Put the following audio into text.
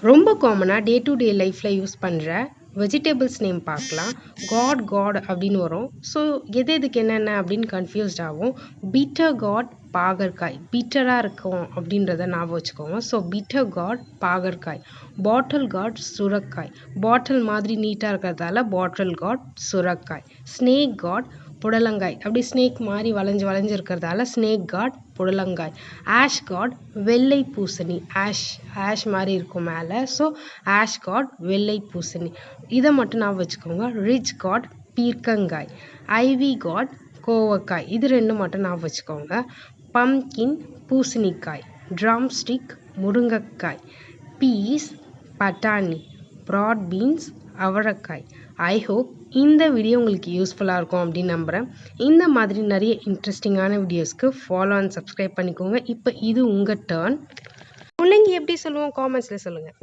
ரொம்ப காமனாக day to day லைஃப்பில் யூஸ் பண்ணுற வெஜிடபிள்ஸ் நேம் பார்க்கலாம். காட் அப்படின்னு வரும். ஸோ எதுக்கு என்னென்ன அப்படின்னு கன்ஃபியூஸ்ட் ஆகும். பீட்டர் காட் பாகற்காய், பீட்டராக இருக்கும் அப்படின்றத ஞாபகம் வச்சுக்கோங்க. ஸோ பீட்டர் காட் பாகற்காய். பாட்டில் காட் சுரக்காய், பாட்டில் மாதிரி நீட்டாக இருக்கிறதால பாட்டில் காட் சுரக்காய். ஸ்னேக் காட் புடலங்காய், அப்படி ஸ்னேக் மாதிரி வளைஞ்சு இருக்கிறதால ஸ்னேக் காட் புடலங்காய். ஆஷ் காட் வெள்ளை பூசணி, ஆஷ் மாதிரி இருக்கும் மேலே, ஸோ ஆஷ் காட் வெள்ளை பூசணி. இதை மட்டும் நான் வச்சுக்கோங்க. ரிச் காட் பீர்க்கங்காய். ஐவி காட் கோவக்காய். இது ரெண்டு மட்டும் நான் வச்சுக்கோங்க. பம்கின் பூசணிக்காய். ட்ரம் ஸ்டிக் முருங்கைக்காய். பீஸ் பட்டாணி. ப்ராட் பீன்ஸ் அவரைக்காய். ஐ ஹோப் இந்த வீடியோ உங்களுக்கு யூஸ்ஃபுல்லாக இருக்கும் அப்படின்னு நம்புகிறேன். இந்த மாதிரி நிறைய இன்ட்ரெஸ்டிங்கான வீடியோஸ்க்கு ஃபாலோ அண்ட் சப்ஸ்கிரைப் பண்ணிக்கோங்க. இப்போ இது உங்கள் டர்ன். முள்ளங்கி எப்படி சொல்லுவோம்? காமெண்ட்ஸில் சொல்லுங்கள்.